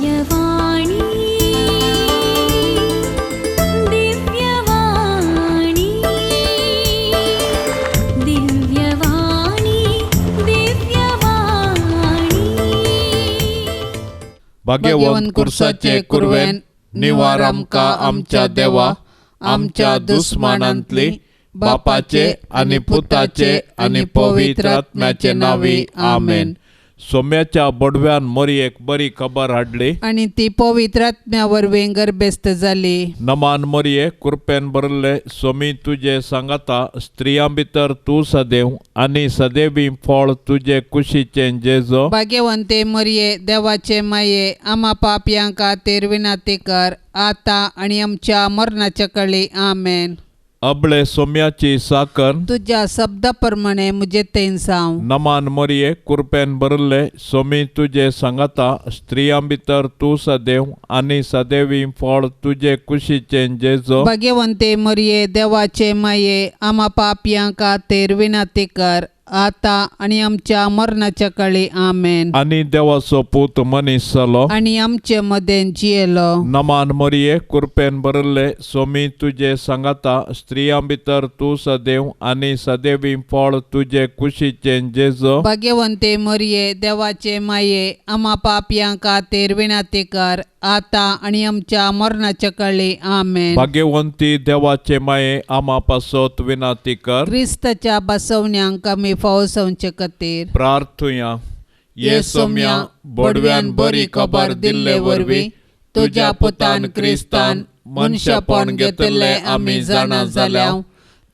दिव्यवाणी दिव्यवाणी दिव्यवाणी दिव्यवाणी भाग्यवन कुर्साचे कुरवेन निवार आमकां आमच्या देवा आमच्या दुस्मानांतली बापाचे आणि पुताचे आणि पवित्र आत्म्याचे नावी आमेन. सोम्याच्या बडव्यान मरियेक बरी खबर हाडली आणि ती पवित्र आत्म्या वरवीं गर्भस्थ जाली. नमान मरिये कृपेन भरले सोमी तुझे सांगाता स्त्रियां भितर तूं सदैव आणि सदैवी फळ तुझे कुशीचे जेजो. भाग्यवंते मरिये देवाचे माये आम्हा पापयांक खातीर विनंती कर आता आणि आमच्या मरणाच्या काळी आमेन. अबळे सोम्याची साकन तुझ्या शब्दाप्रमाणे मुझे तेन सांग. नमान मरिये कृपेन भरले सोमी तुझे सांगाता स्त्रियां भितर तूं सदैव आणि सदैवी फळ तुझे कुशीचे जेजो. भाग्यवंते मरिये देवाचे माये आम्हा पापयांक खातीर विनंती कर आता आणि आमच्या मरणाच्या काळी आमेन. आणि देवाचो पूत मनीस जालो आणि आमचे मदेन जियेलो. नमान मरिये कृपेन भरले सोमी तुझे सांगाता स्त्रियां भितर तूं सदैव आणि सदैवी फळ तुझे कुशीचे जेजो. भाग्यवंते मरिये देवाचे माये आम्हा पापयांक खातीर विनंती कर आता आणि आमच्या मरणाच्या काळी आमेन. भाग्यवंती देवाचे माये आम्हा पासोत विनंती कर. क्रिस्ताच्या बसवण्यांक आमी फावोसवचे खातीर प्रार्थुया. ये सोम्या बडव्यान बरी खबर दिल्ले वरवीं तुझ्या पुतान क्रिस्तान मनशापण घेतले आमी जाणा जाल्याव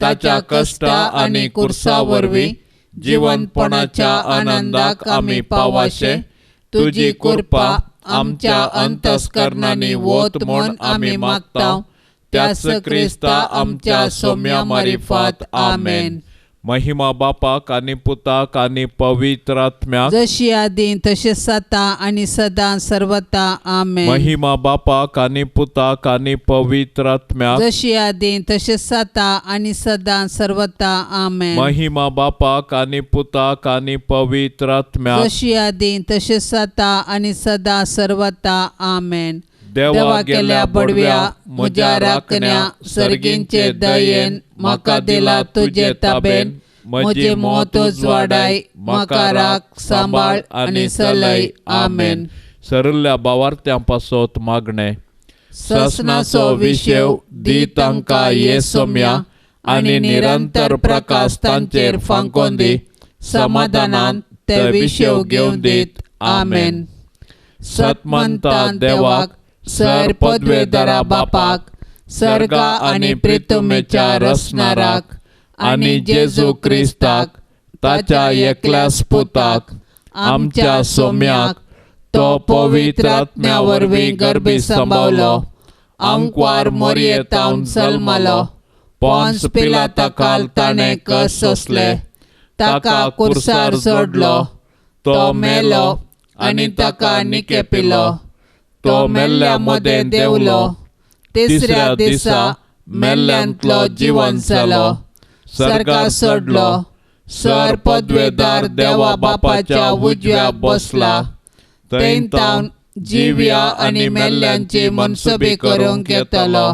ताच्या कष्टा आणि कुर्सा वरवीं जिवंतपणाच्या आनंदाक आमी पावाशे. तुजी कृपा आमच्या अंतस्करणांनी वोत म्हूण आमी मागताव त्याच क्रिस्ता आमच्या सोम्या मारिफात आमेन. महिमा बापाक आणि पुताक आणि पवित्र आत्म्याक जशी आदी तशें जाता आणि सदां सर्वता आमेन. महिमा बापाक आणि पुताक आणि पवित्र आत्म्याक जशी आदी तशें जाता आणि सदां सर्वता आमेन. महिमा बापाक आणि पुताक आणि पवित्र आत्म्याक जशी आदी तशें जाता आणि सदां सर्वता आमेन. देवा गेल्या बडव्या म्हज्या राखण्या सर्गींचे दयेन म्हाका दिला तुझे ताबेन. म्हजे मोत उजवाडाय म्हाका राख सांबाळ आणि सलय आमेन. सरल्या भावार्थ्यां पासोत मागणे. ससनाचो विशेव दी तांकां ये सोम्या आणि निरंतर प्रकाश तांचेर फांकोन दी. समाधानान ते विशेव घेवन दीत आमेन. सतमंता देवाक सर पदवेदारा बापाक सर्गा आणि प्रितुमेच्या रचणाराक आणि जेजू क्रिस्ताक ताच्या एकल्याच पुताक आमच्या सोम्याक तो पवित्र आत्म्या वरवीं गर्भी सांबावलो. अंकवार मोरयेतावन जल्मलो. पोंस पिलाता खाल ताणें कस सोंसले. ताका कुर्सार जोडलो. तो मेलो आणि ताका निकेपिलो. तो मेल्ल्या मदें देवलो. तिसऱ्या दिसा मेल्ल्यांतलो जिवंत जालो. सर्गा सोडलो. सर पदवेदार देवा बापाच्या उजव्या बसला. थंय तावन जिव्या आणि मेल्ल्यांची मनसुबी करूंक येतलो.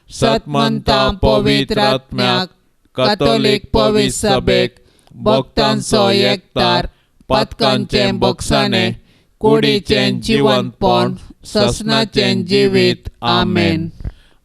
सतमंता पवित्र आत्म्याक कातोलीक पवित्र सभेक भक्तांचो एकतार पथकांचे भोगसाणे कुडीचें जिवंतपण ससनाचें जिवीत आमेन.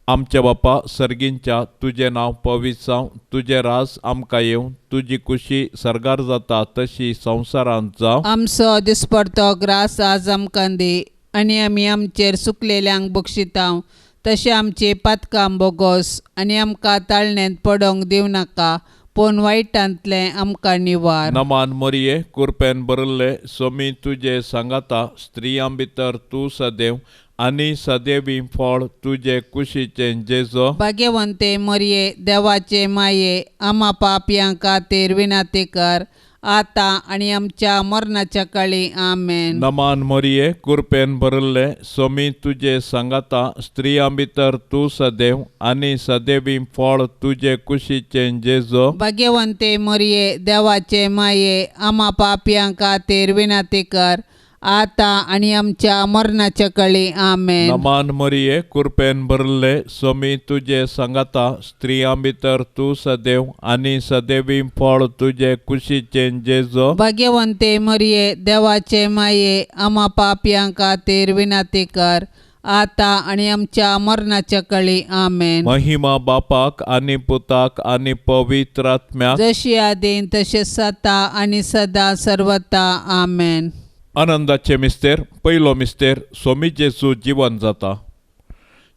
आमच्या बापा सर्गींच्या तुझे नाव पवित्र जावं. तुझे रास आमकां येवं. तुजी कुशी सरगार जाता तशी संवसारांत जावं. आमचो दिसपडतो ग्रास आज आमकां दी आनी आमी आमचेर सुकलेल्यांक बक्षितांव तशें आमची पातकां बोगोस आनी आमकां ताळणेंत पडोंक दिवं नाका पूण वायटांतलें आमकां निवार. नमान मरिये कृपेन भरले सोमी तुझे सांगाता स्त्रियां भितर तूं सदैव आणि सदैवी फळ तुझे कुशीचे जेजो. भाग्यवंते मरिये देवाचे माये आम्हा पापयांक खातीर विनंती कर आता आणि आमच्या मरणाच्या काळी आमेन. नमान मरिये कृपेन भरले सोमी तुझे सांगाता स्त्रियां भितर तूं सदैव आणि सदैवी फळ तुझे कुशीचे जेजो. भाग्यवंते मरिये देवाचे माये आम्हा पापयांक खातीर विनंती कर आता आणि आमच्या मरणाच्या काळी आमेन. नमान मरिये कृपेन भरले स्वामी तुझे सांगाता स्त्रियां भितर तू सदैव आणि सदैवी फळ तुझे कुशीचे जेजो. भाग्यवंते मरिये देवाचे माये आम्हा पापयां खातीर विनंती कर आता आणि आमच्या मरणाच्या काळी आमेन. महिमा बापाक आणि पुताक आणि पवित्र आत्म्याक जशी आदीन तशेंच आता आणि सदा सर्वता आमेन. आनंदाचे मिस्तेर. पयलो मिस्तेर स्वामी जेजू जिवन जाता.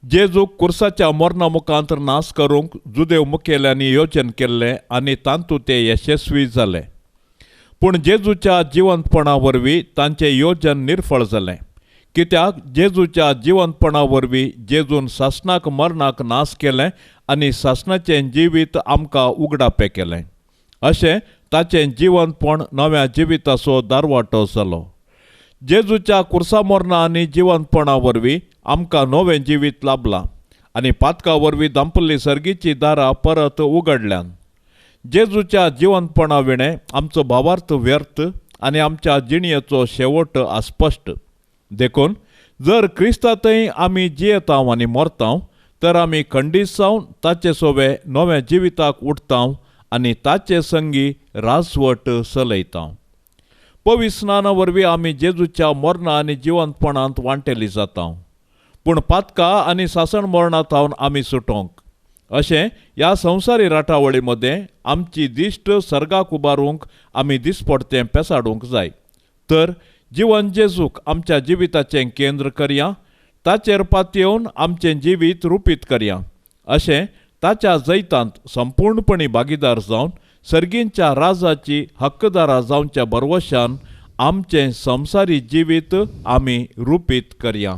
जेजूक कुर्साच्या मरणा मुखांत नाश करूंक जुदेव मुखेल्यांनी योजन केल्लें आनी तांतूं ते यशस्वी जाले. पूण जेजूच्या जिवंतपणा वरवीं तांचें येवजन निर्फळ जालें. कित्याक जेजूच्या जिवंतपणा वरवीं जेजून सासणाक मरणाक नाश केलें आनी सासणाचें जिवीत आमकां उगडापें केलें. अशें ताचें जिवंतपण नव्या जिविताचो दारवाटो जालो. जेजूच्या कुर्सा मरणा आनी जिवंतपणा वरवीं आमकां नवें जिवीत लाभलां आनी पातका वरवीं दांपल्ली सर्गीची दारां परत उगडल्यान. जेजूच्या जिवंतपणा विणें आमचो भावार्थ व्यर्थ आनी आमच्या जिणयेचो शेवट अस्पश्ट. देखून जर क्रिस्तांतय आमी जियेतांव आनी मरतांव तर आमी खंडीत जावन ताचे सोबे नव्या जिविताक उठतांव आनी ताचे संगी राजवट चलयतांव. पवित्र स्नाना वरवीं आमी जेजूच्या मरणा आनी जिवंतपणांत वांटेली जातांव. पूण पातका आनी सासण मरणांतावन आमी सुटोंक. अशें ह्या संवसारी राटावळी मदें आमची दिश्ट सर्गाक उबारूंक आमी दिसपडतें पेसाडूंक जाय. तर जिवन जेजूक आमच्या जिविताचें केंद्र करया. ताचेर पातयेवन आमचें जिवीत रुपीत करया. अशें ताच्या जैतांत संपूर्णपणी भागीदार जावन सर्गींच्या राजाची हक्कदारां जावच्या बरवशान आमचें संवसारी जिवीत आमी रुपीत करया.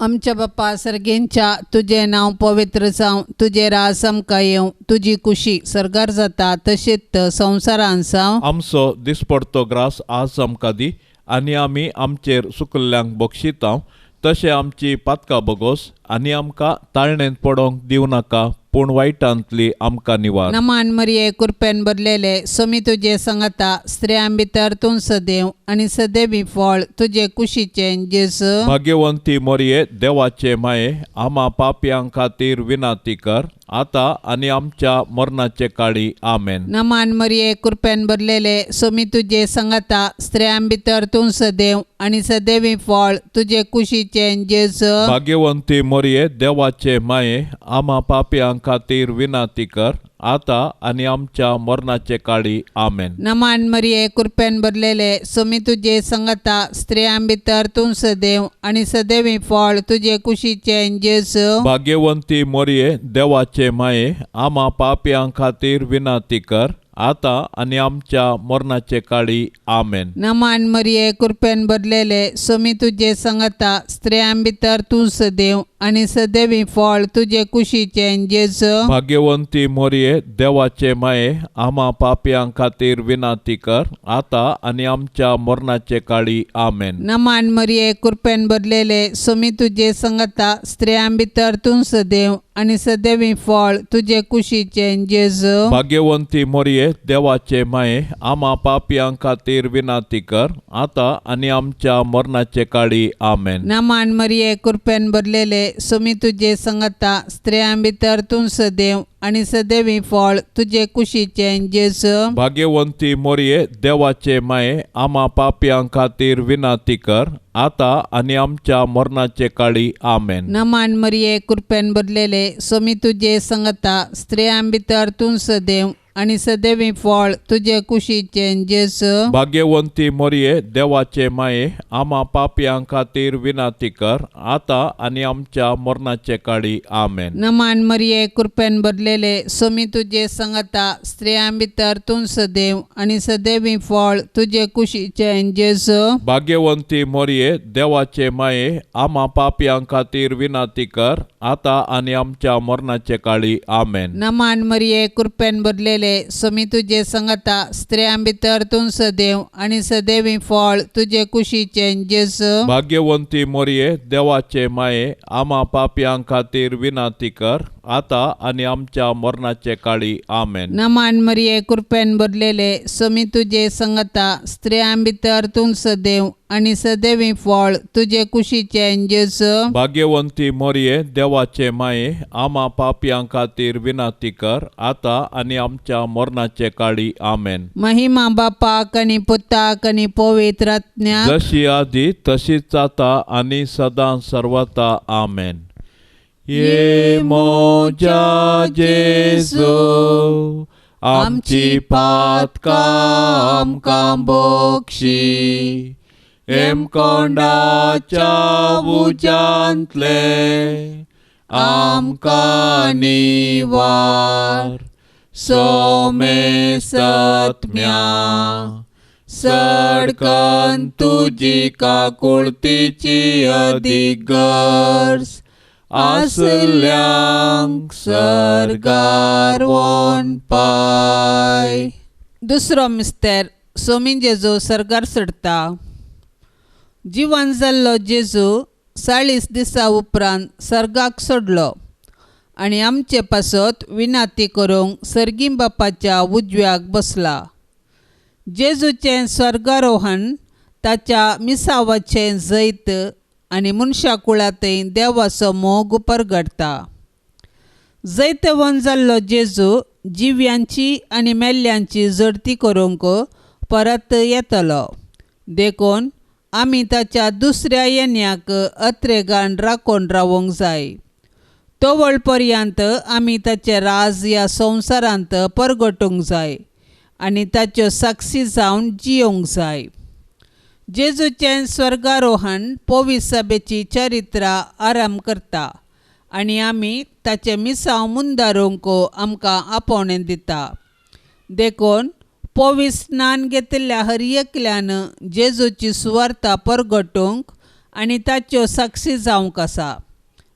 आमच्या बापा सर्गेंच्या तुझें नांव पवित्र जावं, तुझें राज आमकां येवं, तुजी कुशी सर्गार जाता तशीच संवसारांत जावं. आमचो दिसपडतो ग्रास आज आमकां दी आनी आमी आमचेर चुकल्ल्यांक बक्षितांव तशें आमची पातकां बगोस आनी आमकां ताळणेंत पडोंक दिवं नाका पूण वायटांतली आमकां निवार. नमान मरिये कृपेन भरलेले स्वामी तुजे सांगाता स्त्रियां भितर तूं सदैव आनी सदैवी फळ तुजे कुशीचें जेजू. भाग्यवंती मरिये देवाचे माये आम्हा पापयां खातीर विनंती कर आता आनी आमच्या मरणाचे काळी आमेन. नमान मरिये कृपेन भरलेले स्वामी तुजे सांगाता स्त्रियां भितर तूं सदैव आनी सदैवी फळ तुजे कुशीचें जेजू. भाग्यवंती मरिये देवाचे माये आम्हा पापयां खातीर विनंती कर आता आनी आमच्या मरणाचे काळी आमेन. नमान मरिये कृपेन भरलेले स्वामी तुजे सांगाता स्त्रियां भितर तूं सदैव आनी सदैवी फळ तुजे कुशीचें जेजू. भाग्यवंती मरिये देवाचे माये आम्हा पापयां खातीर विनंती कर आता आनी आमच्या मरणाचे काळी आमेन. नमान मरिये कृपेन भरलेले स्वामी तुजे सांगाता स्त्रियां भितर तूं सदैव आनी सदैवी फळ तुजे कुशीचें जेजू. भाग्यवंती मरिये देवाचे माये आम्हा पापयां खातीर विनंती कर आता आनी आमच्या मरणाचे काळी आमेन. नमान मरिये कृपेन भरलेले स्वामी तुजे सांगाता स्त्रियां भितर तूं सदैव आनी सदैवी फळ तुजे कुशीचें जेजू. भाग्यवंती मरिये देवाचे माये आम्हा पापयां खातीर विनंती कर आता आनी आमच्या मरणाचे काळी आमेन. नमान मरिये कृपेन भरलेले स्वामी तुजे सांगाता स्त्रियां भितर तूं सदैव आनी सदैवी फळ तुजे कुशीचें जेजू. भाग्यवंती मरिये देवाचे माये आम्हा पापयां खातीर विनंती कर आता आनी आमच्या मरणाचे काळी आमेन. नमान मरिये कृपेन भरलेले स्वामी तुजे सांगाता स्त्रियां भितर तूं सदैव आनी सदैवी फळ तुजे कुशीचें जेजू. भाग्यवंती मरिये देवाचे माये आम्हा पापयां खातीर विनंती कर आता आनी आमच्या मरणाचे काळी आमेन. नमान मरिये कृपेन भरलेले स्वामी तुजे सांगाता स्त्रियां भितर तूं सदैव आनी सदैवी फळ तुजे कुशीचें जेजू. भाग्यवंती मरिये देवाचे माये आम्हा पापयां खातीर विनंती कर आता आनी आमच्या मरणाचे काळी आमेन. नमान मरिये कृपेन भरलेले स्वामी तुजे सांगाता स्त्रियां भितर तूं सदैव आनी सदैवी फळ तुजे कुशीचें जेजू. भाग्यवंती मरिये देवाचे माये आम्हा पापयां खातीर विनंती कर आता आणि आमच्या मरणाचे काळी आमेन. नमान मरिये कृपेन भरलेले सोमी तुझे संगता स्त्रियां भितर तूं सदैव आणि सदैवी फळ तुझे कुशीचे जेजू. भाग्यवंती मोरये देवाचे माये आम्हा पापयां खातीर विनाती कर आता आणि आमच्या मरणाचे काळी आमेन. महिमा बापाक आणि पुताक आणि पवित्र आत्म्याक जशी आधी तशीच आता आणि सदां सर्वता आमेन. ये मोजा जेजू आमची पातकां आमकां बोक्षी एम कोंडाच्या उजांतले आमकां निवार. सोमे सत्म्या सडकन तुजी काकुळतीची अदीक गरज आसल्यांक सरगार वोन पाय. दुसरो मिस्तेर सोमी जेजू सरगार चडटा. जिवन जाल्लो जेजू 40 दिसां उपरांत सर्गाक सोडलो आनी आमचे पासत विनाती करूंक सर्गी बापाच्या उजव्याक बसला. जेजूचें स्वर्गारोहण ताच्या मिसावाचें जैत आनी मनशा कुळांतय देवाचो मोग परगडटा. जैतवन जाल्लो जेजू जिव्यांची आनी मेल्ल्यांची जडती करूंक परत येतलो. देखून आमी ताच्या दुसऱ्या येण्याक अत्रेगान राखून रावूंक जाय. तोवळ पर्यंत आमी ताचें राज ह्या संवसारांत परगटूंक जाय आनी ताच्यो साक्षी जावन जियोंक जाय. जेजूचें स्वर्गारोहण पवित्र सभेची चरित्रां आराम करता आनी आमी ताचें मिसांव मुंदारूंक आमकां आपोवणें दिता. देखून पवित्र स्नान घेतिल्ल्या हर एकल्यान जेजूची सुवार्ता परगटूंक आनी ताच्यो साक्षी जावंक आसा.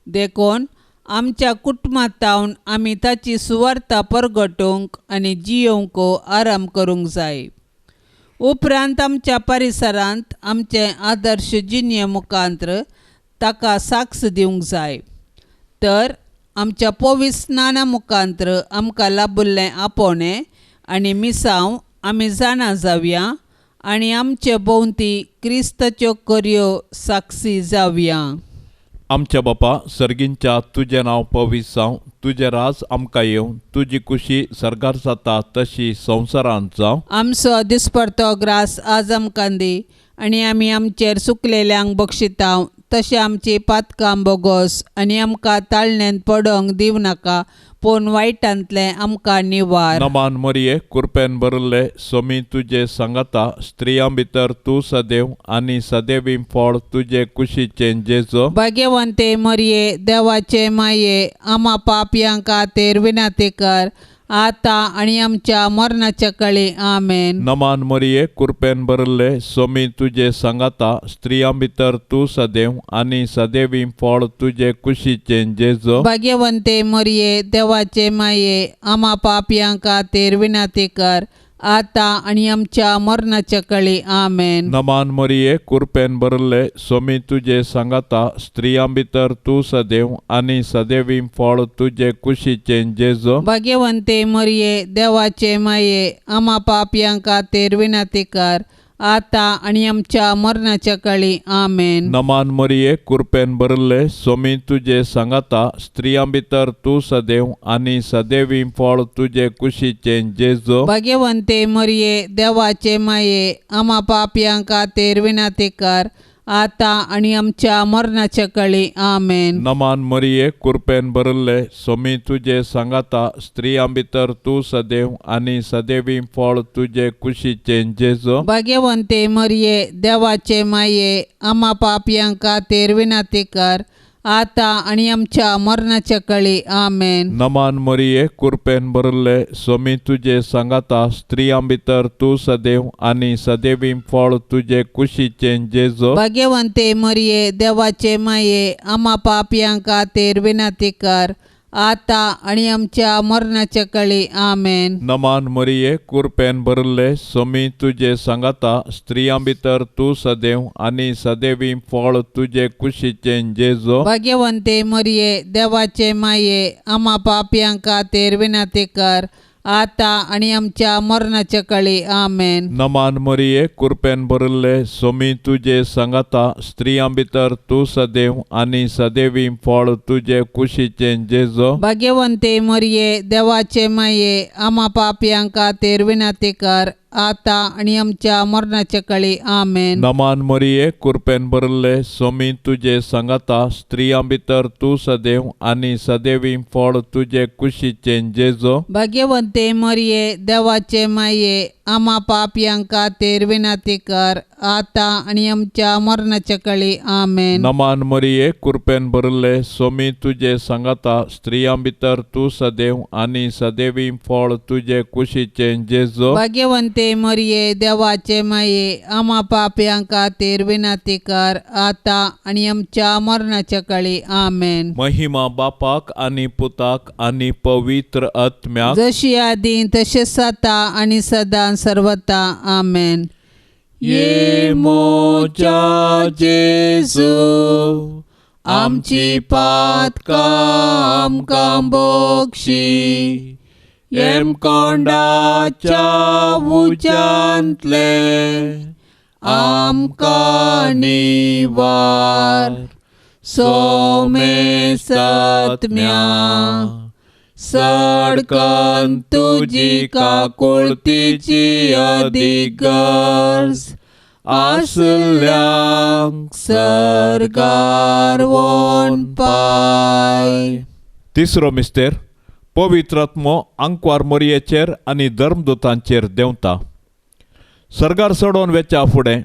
देखून आमच्या कुटुंबांतावन आमी ताची सुवार्ता परगटूंक आनी जियोंक आराम करूंक जाय. उपरांत आमच्या परिसरांत आमचे आदर्श जिणे मुखांत्र ताका साक्ष दिवंक जाय. तर आमच्या पवित्र स्नाना मुखांत्र आमकां लाबुल्लें आपोवणें आनी मिसांव आमी जाणा जावया आनी आमचे भोंवती क्रिस्ताच्यो कर्यो साक्षी जावया. आमच्या बापा सर्गींच्या तुजें नांव पवित्र जावं. तुजें राज आमकां येवं. तुजी कुशी सरगार जाता तशी संवसारांत जावं. आमचो दिसपडतो ग्रास आज आमकां दी आनी आमी आमचेर चुकलेल्यांक बक्षितांव तशें आमची पातकां बोगोस आनी आमकां ताळण्यांत पडोंक दिव नाका पूण वायटांतलें आमकां निवार. नमान मरिये कृपेन भरले सोमी तुजे संगता स्त्रियां भितर तूं सदैव आनी सदैवी फळ तुजे कुशीचें जेजू. भाग्यवंते मरिये देवाचे माये आम्हा पापयां खातीर विनाती कर आता आनी आमच्या मरणाच्या काळी आमेन. नमान मरिये कृपेन भरले सोमी तुजे संगता स्त्रियां भितर तूं सदैव आनी सदैवी फळ तुजे कुशीचें जेजू. भाग्यवंते मरिये देवाचे माये आम्हा पापयां खातीर विनाती कर आता आनी आमच्या मरणाच्या काळी आमेन. नमान मरिये कृपेन भरले सोमी तुजे संगता स्त्रियां भितर तूं सदैव आनी सदैवी फळ तुजे कुशीचें जेजू. भाग्यवंते मरिये देवाचे माये आम्हा पापयां खातीर विनाती कर आता आनी आमच्या मरणाच्या काळी आमेन. नमान मरिये कृपेन भरले सोमी तुजे संगता स्त्रियां भितर तूं सदैव आनी सदैवी फळ तुजे कुशीचें जेजू. भाग्यवंते मरिये देवाचे माये आम्हा पापयां खातीर विनाती कर आता आनी आमच्या मरणाच्या काळी आमेन. नमान मरिये कृपेन भरले सोमी तुजे संगता स्त्रियां भितर तूं सदैव आनी सदैवी फळ तुजे कुशीचें जेजू. भाग्यवंते मरिये देवाचे माये आम्हा पापयां खातीर विनाती कर आता आनी आमच्या मरणाच्या काळी आमेन. नमान मरिये कृपेन भरले सोमी तुजे संगता स्त्रियां भितर तूं सदैव आनी सदैवी फळ तुजे कुशीचें जेजू. भाग्यवंते मरिये देवाचे माये आम्हा पापयां खातीर विनाती कर आता आणि आमच्या मरणाच्या काळी आमेन. नमान मरिये कृपेन भरले स्वामी तुझे सांगाता स्त्रियां भितर तू सदैव आणि सदैवी फळ तुझे कुशीचे जेजो. भाग्यवंते मरिये देवाचे माये आम्हा पापियांक खातीर विनंती कर आता आणि आमच्या मरणाच्या काळी आमेन. नमान मरिये कृपेन भरले स्वामी तुझे सांगाता स्त्रियां भितर तू सदैव आणि सदैवी फळ तुझे कुशीचे जेजो. भाग्यवंते मरिये देवाचे माये आम्हा पापियांक खातीर विनंती कर आता आणि आमच्या मरणाच्या काळी आमेन. नमान मरिये कृपेन भरले स्वामी तुझे सांगाता स्त्रियां भितर तू सदैव आणि सदैवी फळ तुझे कुशीचे जेजो. भाग्यवंते मरिये देवाचे माये आम्हा पापियांक खातीर विनंती कर आता आणि आमच्या मरणाच्या काळी आमेन. नमान मरिये कृपेन भरले स्वामी तुझे सांगाता स्त्रियां भितर तू सदैव आणि सदैवी फळ तुझे कुशीचे जेजो. भाग्यवंते मरिये देवाचे माये आम्हा पापियांक खातीर विनंती कर आता आणि आमच्या मरणाच्या काळी आमेन. महिमा बापाक आणि पुताक आणि पवित्र आत्म्याक जशी आदी तसेच आता आणि सदां सर्वता आमेन. ये मोच्या जेजू आमची पातकां आमकां बक्षी एम कोंडाच्या उज्यांतले आमकां निवार सोमे सत्म्या सडकन तुजी काकुळतीची अधिगर्ज आसल्यांक सरकार वोन पाय. तिसरो मिस्तेर पवित्र आत्मो आंकवार मरियेचेर आनी धर्मदूतांचेर देंवता. सर्गार चडोवन वेच्या फुडें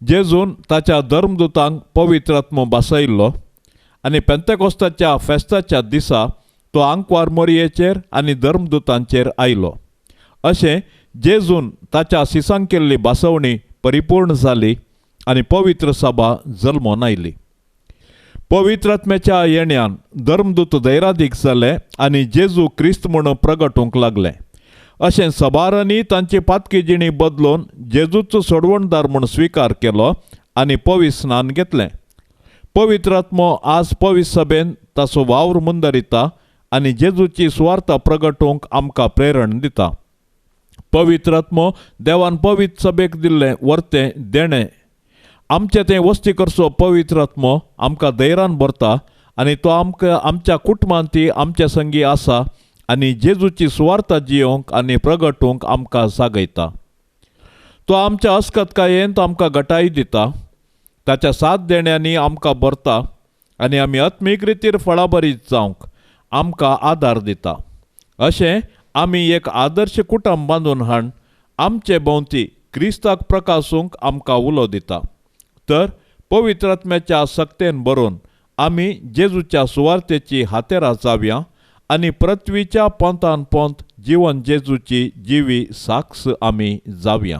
जेजून ताच्या धर्मदूतांक पवित्र आत्मो बसयल्लो आनी पेंतेकोस्ताच्या फेस्ताच्या दिसा तो आंकवार मरियेचेर आनी धर्मदूतांचेर आयलो. अशें जेजून ताच्या सिसांक केल्ली बासवणी परिपूर्ण जाली आनी पवित्र सभा जल्मोन आयली. पवित्र आत्म्याच्या येण्यान धर्मदूत धैर्यादीक जाले आनी जेजू क्रिस्त म्हूण प्रगटूंक लागले. अशें सबारांनी तांची पातकी जिणी बदलून जेजूचो सोडवणदार म्हूण स्विकार केलो आनी पवित्र स्नान घेतलें. पवित्र आत्मो आज पवित्र सभेन ताचो वावर मुंदरिता आनी जेजूची सुवार्ता प्रगटूंक आमकां प्रेरण दिता. पवित्र आत्मो देवान पवित्र सभेक दिल्लें वर्तें देणें. आमचें तें वस्ती करचो पवित्र आत्मो आमकां धैर्यान भरता आनी तो आमकां आमच्या कुटुंबांत ती आमचे संगी आसा आनी जेजूची सुवार्ता जियोंक आनी प्रगटूंक आमकां सागयता. तो आमच्या अस्कतकायेंत आमकां घटाय दिता. ताच्या साथ देण्यांनी आमकां भरता आनी आमी आत्मीक रितीर फळाबरीत जावंक आमकां आदार दिता. अशें आमी एक आदर्श कुटुंब बांदून हाड आमचे भोंवती क्रिस्ताक प्रकाशूंक आमकां उलो दिता. तर पवित्र आत्म्याच्या सक्तेन बरोवन आमी जेजूच्या सुवार्तेची हातेरां जावया आनी पृथ्वीच्या पोंतान पोंत जीवन जेजूची जिवी साक्ष आमी जावया.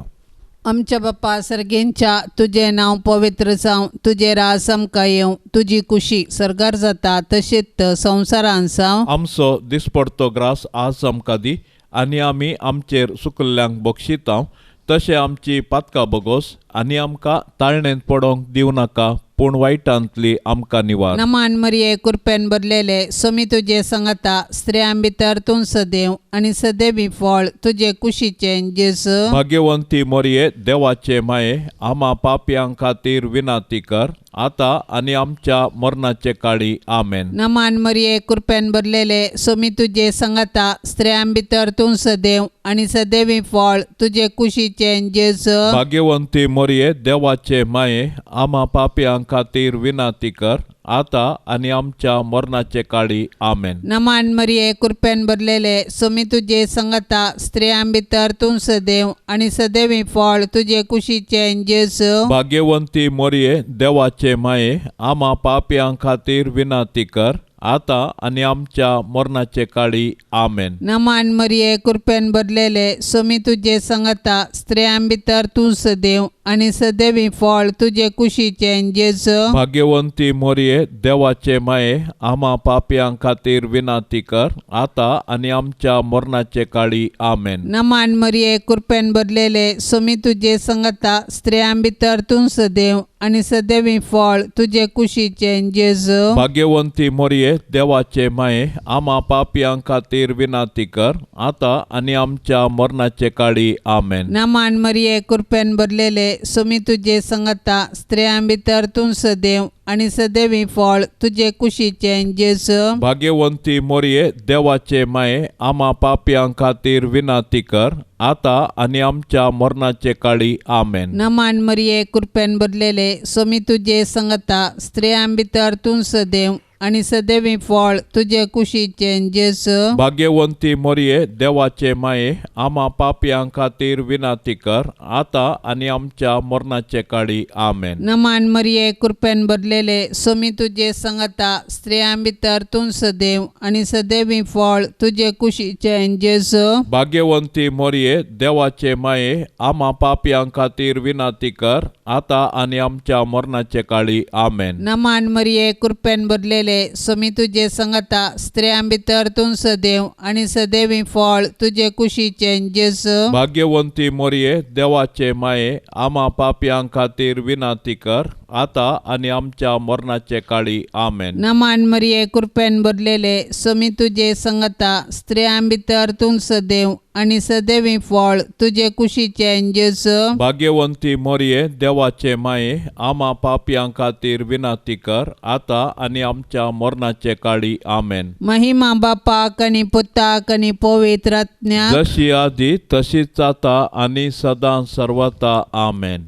आमच्या बाप्पा सर्गेंच्या तुझे नांव पवित्र जावं, तुझे राज आमकां येवं, तुजी कुशी सर्गार जाता तशीच संवसारांत जावं. आमचो दिसपडतो ग्रास आज आमकां दी आनी आमी आमचेर सुकल्ल्यांक बक्षिता तशें आमची पातकां बगोस आनी आमकां ताळणेंत पडोंक दिवं नाका पूण वायटांतली आमकां निवार. नमान मरिये कृपेन भरलेले स्वामी तुजे सांगाता स्त्रियां भितर तूं सदैव आनी सदैवी फळ तुजे कुशीचें जेजू. भाग्यवंती मरिये देवाचे माये आम्हा पापयां खातीर विनाती कर आता आनी आमच्या मरणाचे काळी आमेन. नमान मरिये कृपेन भरलेले स्वामी तुजे सांगाता स्त्रियां भितर तूं सदैव आनी सदैवी फळ तुजे कुशीचें जेजू. भाग्यवंती मरिये देवाचे माये आम्हा पापयां खातीर विनाती कर आता आनी आमच्या मरणाचे काळी आमेन. नमान मरिये कृपेन भरलेले स्वामी तुजे सांगाता स्त्रियां भितर तूं सदैव आनी सदैवी फळ तुजे कुशीचें जेजू. भाग्यवंती मरिये देवाचे माये आम्हा पापयां खातीर विनाती कर आता आणि आमच्या मरणाचे काळी आमेन. नमान मरिये कृपेन भरलेले सोमी तुझे संगता स्त्रियां भितर तूं सदैव आणि सदैवी फळ तुझे कुशीचे जेजू. भाग्यवंती मोरये देवाचे माये आम्हा पापियां खातीर विनाती कर आता आणि आमच्या मरणाचे काळी आमेन. नमान मरिये कृपेन भरलेले सोमी तुझे संगता स्त्रियां भितर तूं सदैव आणि सदैवी फळ तुझे कुशीचे जेजू. भाग्यवंती मोरये देवाचे माये आम्हा पापियां खातीर विनाती कर आता आणि आमच्या मरणाचे काळी आमेन. नमान मरिये कृपेन भरलेले सोमी तुझे संगता स्त्रियां भितर तूं सदैव आणि सदैवी फळ तुझे कुशीचे जेजू. भाग्यवंती मोरये देवाचे माये आम्हा पापियां खातीर विनाती कर आता आणि आमच्या मरणाचे काळी आमेन. नमान मरिये कृपेन भरलेले सोमी तुझे संगता स्त्रियां भितर तूं सदैव आणि सदैवी फळ तुझे कुशीचे जेजू. भाग्यवंती मोरये देवाचे माये आम्हा पापियां खातीर विनाती कर आता आणि आमच्या मरणाचे काळी आमेन. नमान मरिये कृपेन भरलेले सोमी तुझे संगता स्त्रियां भितर तूं सदैव आणि सदैवी फळ तुझे कुशीचे जेजू. भाग्यवंती मोरये देवाचे माये आम्हा पापियां खातीर विनाती कर आता आणि आमच्या मरणाचे काळी आमेन. नमान मरिये कृपेन भरलेले सोमी तुझे संगता स्त्रियां भितर तूं सदैव आणि सदैवी फळ तुझे कुशीचे जेजू. भाग्यवंती मोरये देवाचे माये आम्हा पापियां खातीर विनाती कर आता आणि आमच्या मरणाचे काळी आमेन. नमान मरिये कृपेन भरलेले सोमी तुझे संगता स्त्रियां भितर तूं सदैव आणि सदैवी फळ तुझे कुशीचे जेजू. भाग्यवंती मोरये देवाचे माये आम्हा पापियां खातीर विनाती कर आता आणि आमच्या मरणाचे काळी आमेन. महिमा बापाक आणि पुताक आणि पवित्र आत्म्याक जशी आधी तशीच आता आणि सदां सर्वता आमेन.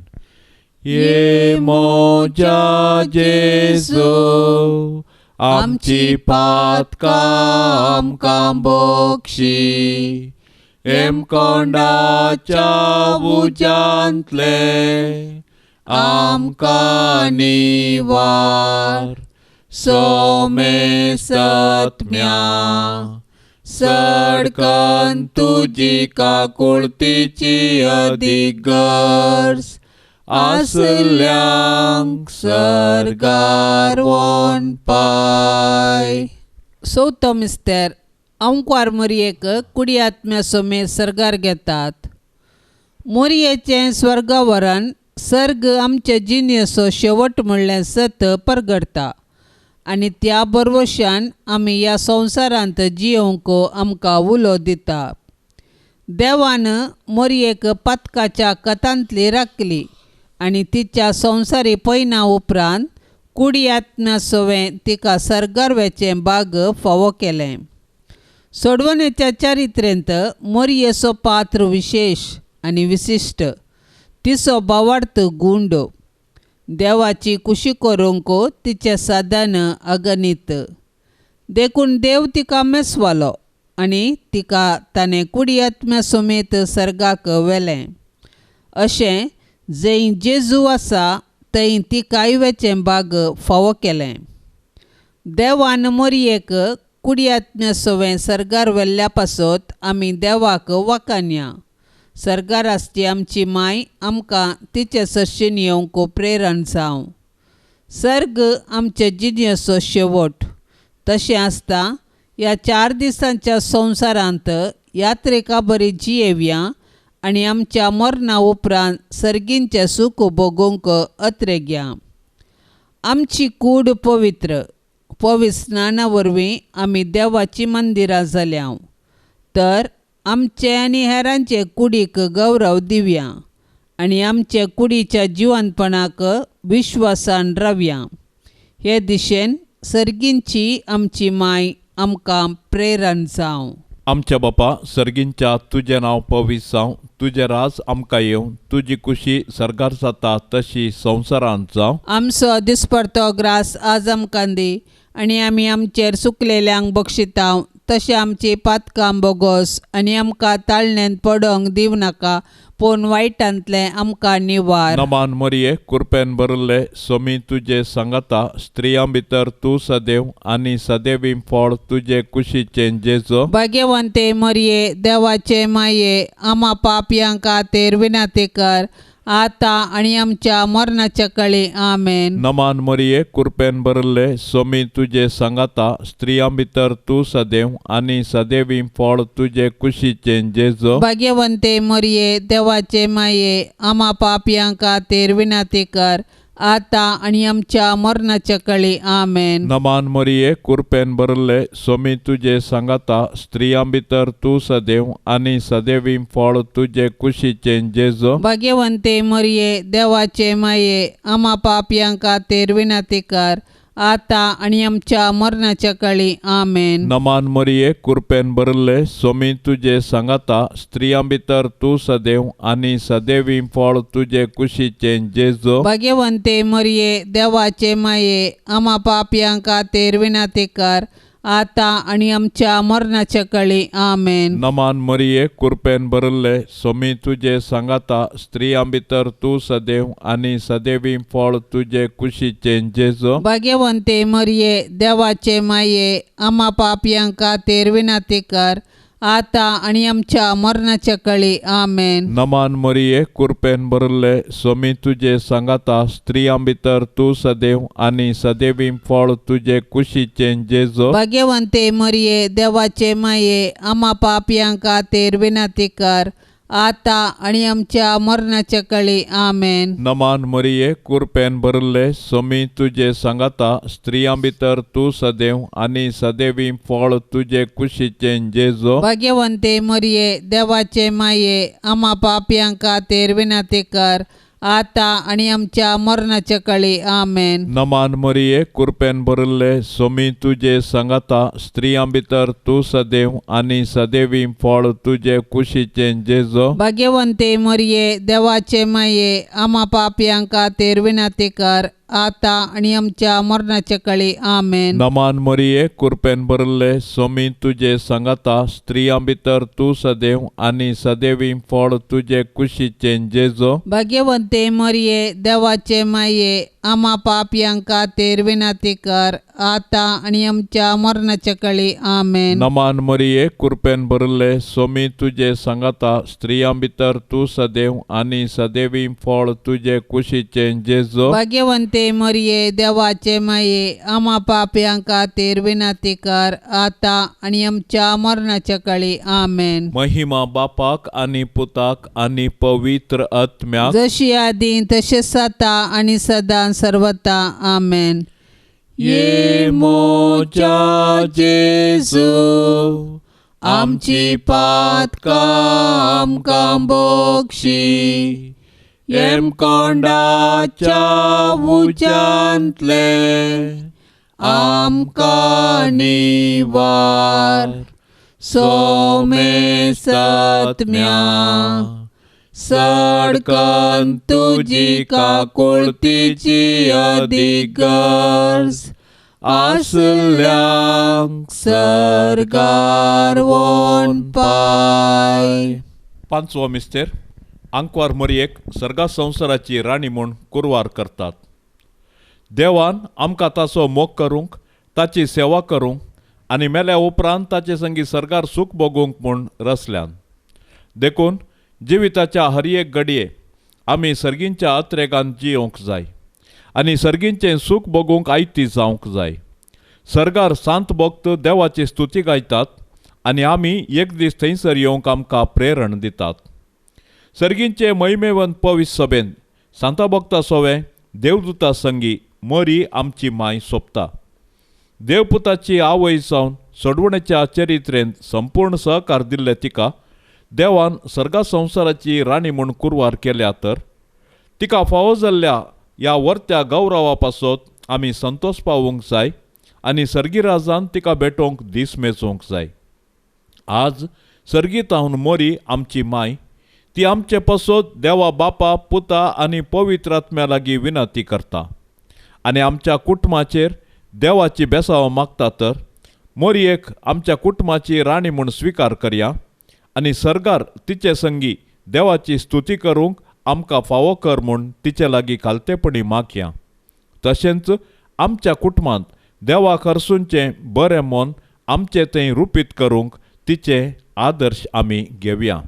ये मोजा जेजू आमची पातकां आमकां बोक्षी एम कोंडाच्या उजांतले आमकां निवार सोमे सत्म्या सडकन तुजी काकुळतीची अधिगर्स आसल्यांक सरगार वोन पाय. चवथो मिस्तेर अंकवार मोरयेक कुडी आत्म्या सोमे सर्गार घेतात. मोरयेचें स्वर्गावरण सर्ग आमचे जिणेचो शेवट म्हणल्यार सत परगडता आनी त्या बरवशान आमी ह्या संवसारांत जियोंक आमकां उलो दिता. देवान मोरयेक पातकाच्या कथांतली राखली आनी तिच्या संवसारी पैना उपरांत कुडी आत्म्या सोवें तिका सर्गारवेचें भाग फावो केलें. सोडवणेच्या चारित्रेंत मोरयेचो पात्र विशेष आनी विशिश्ट. तिचो भावार्थ गूंड. देवाची कुशी करूंक तिचें साधन अगणित. देखून देव तिका मेसवालो आनी तिका ताणें कुडी आत्म्या समेत सर्गाक व्हेलें. अशें जंय जेजू आसा थंय तिका इवेचें भाग फावो केलें. देवान मोरयेक कुडी आत्म्या सोवें सर्गार व्हेल्ल्या पासत आमी देवाक वाखाणया. सर्गार आसची आमची माय आमकां तिचे सर्शीन येवंक प्रेरण जावं. सर्ग आमचे जिणेचो शेवट. तशें आसता ह्या 4 दिसांच्या संवसारांत यात्रेका बरी जियेवया आनी आमच्या मरणा उपरांत सर्गींचें सूख भोगूंक अत्रेग्या. आमची कूड पवित्र. स्नाना वरवीं आमी देवाची मंदिरां जाल्या. तर आमचे आनी हेरांचे कुडीक गौरव दिवया आनी आमचे कुडीच्या जिवंतपणाक विश्वासान रावया. हे दिशेन सर्गींची आमची माय आमकां प्रेरण जावं. आमच्या बापा सर्गींच्या तुजें नांव पवित्र जावं. तुजें राज आमकां येवं. तुजी कुशी सर्गार जाता तशी संवसारांत जावं. आमचो दिसपरतो ग्रास आज आमकां दी आनी आमी आमचेर चुकलेल्यांक बक्षितांव. तशें आमची पातकां बोगोस आनी आमकां ताळण्यांत पडोंक दिव नाका पूण वायटांतले आमकां निवार. नमान मरिये कृपेन भरले सोमी तुजे सांगाता स्त्रियां भितर तूं सदैव आनी सदैवी फळ तुजे कुशीचे जेजो. भाग्यवंते मरिये देवाचे माये आम्हा पापयांक खातीर विनंती कर आता आनी आमच्या मरणाच्या कळी. आमेन. नमान मरिये कृपेन भरले सोमी तुजे सांगाता स्त्रियां भितर तूं सदैव आनी सदैवी फळ तुजे कुशीचे जेजो. भाग्यवंते मरिये देवाचे माये आम्हा पापयांक खातीर विनंती कर आता आनी आमच्या मरणाच्या कळी. आमेन. नमान मरिये कृपेन भरले सोमी तुजे सांगाता स्त्रियां भितर तूं सदैव आनी सदैवी फळ तुजे कुशीचे जेजो. भाग्यवंते मरिये देवाचे माये आम्हा पापयांक खातीर विनंती कर आता आनी आमच्या मरणाच्या कळी. आमेन. नमान मरिये कृपेन भरले सोमी तुजे सांगाता स्त्रियां भितर तूं सदैव आनी सदैवी फळ तुजे कुशीचे जेजो. भाग्यवंते मरिये देवाचे माये आम्हा पापयांक खातीर विनंती कर आता आनी आमच्या मरणाच्या कळी. आमेन. नमान मरिये कृपेन भरले सोमी तुजे सांगाता स्त्रियां भितर तूं सदैव आनी सदैवी फळ तुजे कुशीचे जेजो. भाग्यवंते मरिये देवाचे माये आम्हा पापयांक खातीर विनंती कर आता आनी आमच्या मरणाच्या कळी. आमेन. नमान मरिये कृपेन भरले सोमी तुजे सांगाता स्त्रियां भितर तूं सदैव आनी सदैवी फळ तुजे कुशीचे जेजो. भाग्यवंते मरिये देवाचे माये आम्हा पापयांक खातीर विनंती कर आता आनी आमच्या मरणाच्या कळी. आमेन. नमान मरिये कृपेन भरले सोमी तुजे सांगाता स्त्रियां भितर तूं सदैव आनी सदैवी फळ तुजे कुशीचे जेजो. भाग्यवंते मरिये देवाचे माये आम्हा पापयांक खातीर विनंती कर आता आनी आमच्या मरणाच्या कळी. आमेन. नमान मरिये कृपेन भरले सोमी तुजे सांगाता स्त्रियां भितर तूं सदैव आनी सदैवी फळ तुजे कुशीचे जेजो. भाग्यवंते मरिये देवाचे माये आम्हा पापयांक खातीर विनंती कर आता आनी आमच्या मरणाच्या कळी. आमेन. नमान मरिये कृपेन भरले सोमी तुजे सांगाता स्त्रियां भितर तूं सदैव आनी सदैवी फळ तुजे कुशीचे जेजो. भाग्यवंते मरिये देवाचे माये आम्हा पापयांक खातीर विनंती कर आता आनी आमच्या मरणाच्या कळी. आमेन. नमान मरिये कृपेन भरले सोमी तुजे सांगाता स्त्रियां भितर तूं सदैव आनी सदैवी फळ तुजे कुशीचे जेजो. भाग्यवंते मरिये देवाचे माये आम्हा पापयांक खातीर विनंती कर आता आनी आमच्या मरणाच्या कळी. आमेन. महिमा बापाक आनी पुताक आनी पवित्र आत्म्याक जशी आदी तशेंच आता आनी सदां सर्वता. आमेन. ये मोच्या जेजू आमची पातकां आमकां बोगशी येम कोंडाच्या उज्यांतले आमकां निवार सोमे सत्म्या सडकन तुजी काकुळतीची अधिगर्ज आसल्यांक सरकार वोन पाय. पांचवो मिस्तेर आंकवार मरयेक सर्गा संवसाराची राणी म्हूण कुरवार करतात. देवान आमकां ताचो मोग करूंक ताची सेवा करूंक आनी मेल्या उपरांत ताचे संगी सरगार सूख भोगूंक म्हूण रचल्यान. देखून जिविताच्या हर एक घडये आमी सर्गींच्या अत्रेगांत जियोंक जाय आनी सर्गींचें सूख भोगूंक आयती जावंक जाय. सरगार सांत भक्त देवाची स्तुती गायतात आनी आमी एक दीस थंयसर येवंक आमकां प्रेरण दितात. सर्गींचे महिमेवंत पवित्र सभेन सांता भक्ता सोवे देवदूता संगी मरी आमची माय सोंपता. देवपुताची आवय जावन सोडवणेच्या चरित्रेंत संपूर्ण सहकार दिल्ले तिका देवान सर्गा संवसाराची राणी म्हूण कुरवार केल्या तर तिका फावो जाल्ल्या ह्या वर्त्या गौरवा पासत आमी संतोश पावूंक जाय आनी सर्गीराजान तिका भेटोवंक दीस मेजोवंक जाय. आज सर्गीतावन मोरी आमची माय ती आमचे पासत देवा बापा पुता आनी पवित्र आत्म्या लागीं विनंती करता आनी आमच्या कुटुंबाचेर देवाची बेसाव मागता तर मोरयेक आमच्या कुटुंबाची राणी म्हूण स्विकार करया आनी सरगार तिचे संगी देवाची स्तुती करूंक आमकां फावो कर म्हूण तिचे लागीं खालतेपणी मागया. तशेंच आमच्या कुटुंबांत देवाक हरसूंचें बरें मन आमचें थंय रुपीत करूंक तिचे आदर्श आमी घेवया.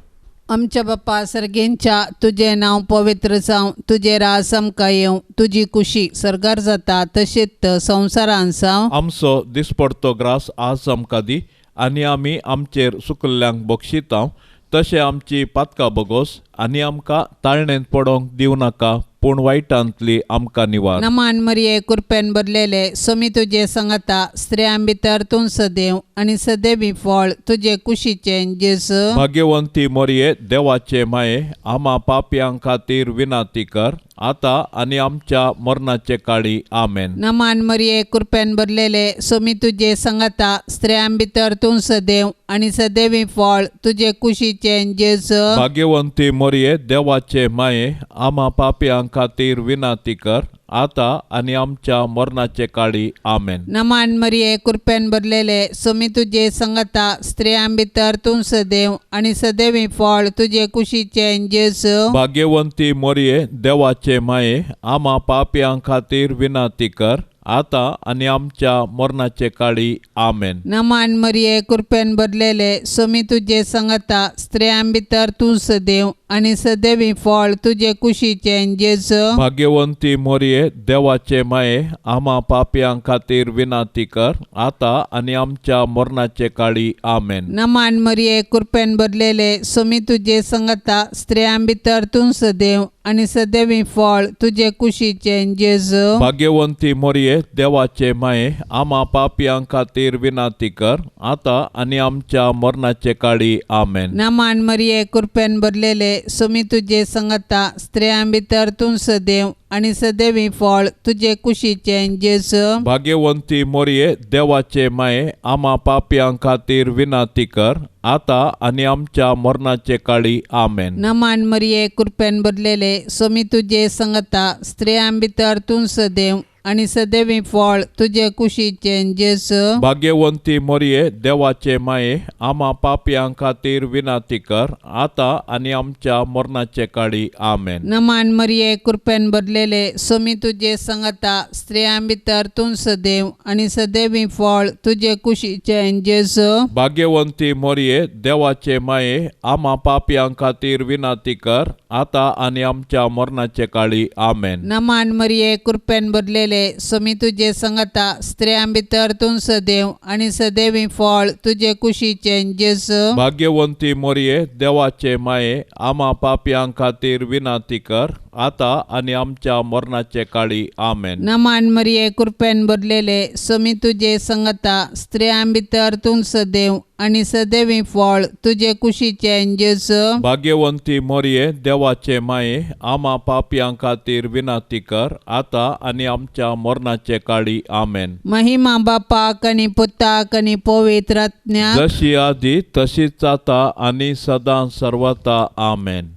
आमच्या बाप्पा सर्गेंच्या तुझें नांव पवित्र जावं, तुझे राज आमकां येवं, तुजी कुशी सरकार जाता तशेंच संवसारान जावं. आमचो दिसपडतो ग्रास आज आमकां दी आनी आमी आमचेर सुकल्ल्यांक बक्षितांव, तशें आमची पातकां बगोस आनी आमकां ताळणेंत पडोंक दिवं नाका, पूण वायटांतली आमकां निवार. नमान मरिये कृपेन भरलेले समी तुजे सांगाता, स्त्रियां भितर तूं सदैव आनी सदैवी फळ तुजे कुशीचें जेजू. भाग्यवंती मोरये देवाचे माये, आमा पापयां खातीर विनाती कर, आतां आनी आमच्या मरणाचे काळी. आमेन. नमान मरिये कृपेन भरलेले समी तुजे सांगाता, स्त्रियां भितर तूं सदैव आनी सदैवी फळ तुजे कुशीचें जेजू. भाग्यवंती मोरये देवाचे माये, आमा पापयां खातीर विनाती कर, आतां आनी आमच्या मरणाचे काळी. आमेन. नमान मरिये कृपेन भरलेले समी तुजे सांगाता, स्त्रियां भितर तूं सदैव आनी सदैवी फळ तुजे कुशीचें जेजू. भाग्यवंती मोरये देवाचे माये, आमा पापयां खातीर विनाती कर, आतां आनी आमच्या मरणाचे काळी. आमेन. नमान मरिये कृपेन भरलेले समी तुजे सांगाता, स्त्रियां भितर तूं सदैव आनी सदैवी फळ तुजे कुशीचें जेजू. भाग्यवंती मोरये देवाचे माये, आमा पापयां खातीर विनाती कर, आतां आनी आमच्या मरणाचे काळी. आमेन. नमान मरिये कृपेन भरलेले समी तुजे सांगाता, स्त्रियां भितर तूं सदैव आनी सदैवी फळ तुजे कुशीचें जेजू. भाग्यवंती मोरये देवाचे माये, आमा पापयां खातीर विनाती कर, आतां आनी आमच्या मरणाचे काळी. आमेन. नमान मरिये कृपेन भरलेले समी तुजे सांगाता, स्त्रियां भितर तूं सदैव आनी सदैवी फळ तुजे कुशीचें जेजू. भाग्यवंती मोरये देवाचे माये, आमा पापयां खातीर विनाती कर, आतां आनी आमच्या मरणाचे काळी. आमेन. नमान मरिये कृपेन भरलेले समी तुजे सांगाता, स्त्रियां भितर तूं सदैव आनी सदैवी फळ तुजे कुशीचें जेजू. भाग्यवंती मोरये देवाचे माये, आमा पापयां खातीर विनाती कर, आतां आनी आमच्या मरणाचे काळी. आमेन. नमान मरिये कृपेन भरलेले समी तुजे सांगाता, स्त्रियां भितर तूं सदैव आनी सदैवी फळ तुजे कुशीचें जेजू. भाग्यवंती मोरये देवाचे माये, आमा पापयां खातीर विनाती कर, आतां आनी आमच्या मरणाचे काळी. आमेन. नमान मरिये कृपेन भरलेले समी तुजे सांगाता, स्त्रियां भितर तूं सदैव आनी सदैवी फळ तुजे कुशीचें जेजू. भाग्यवंती मोरये देवाचे माये, आमा पापयां खातीर विनाती कर, आतां आनी आमच्या मरणाचे काळी. आमेन. नमान मरिये कृपेन भरलेले समी तुजे सांगाता, स्त्रियां भितर तूं सदैव आनी सदैवी फळ तुजे कुशीचें जेजू. भाग्यवंती मोरये देवाचे माये, आमा पापयां खातीर विनाती कर, आतां आनी आमच्या मरणाचे काळी. आमेन. महिमा बापाक आनी पुताक आनी पवित्र आत्म्याक, जशी आदी तशीच आता आनी सदां सर्वता. आमेन.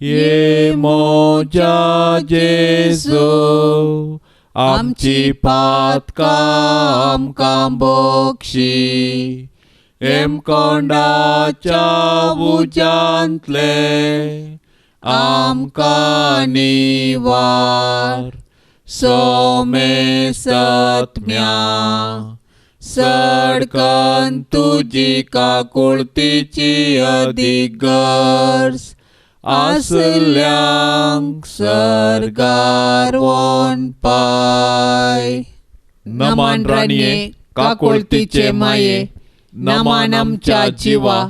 ये मोजा जेजू, आमची पातकां आमकां बक्षी, एम कोंडाच्या उजांतले आमकां निवार. सोमे सत्म्या सडकन तुजी काकुळतीची अधिगर्स, आसल्यांक सरगार वोन पाय. नमान राणये काकुळतीचे माये, नमान आमच्या जिवा,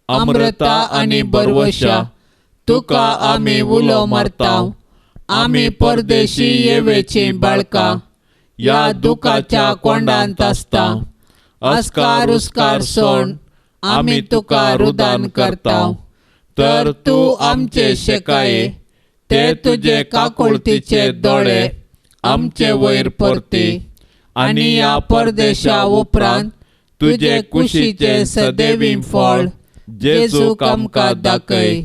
अमृता आनी बरवशा, तुका आमी उलो मारताव. आमी परदेशी येवेची बाळकां, या दुखाच्या कोंडांत आसता. अस्कार उस्कार सोड आमी तुका रुदान करताव. तर तूं आमचे शेकाये, ते तुजे काकुळतीचे दोळे आमचे वयर परती. आनी या परदेशा उपरांत तुजे कुशीचे सदैवी फळ जेजूक आमकां दाखय.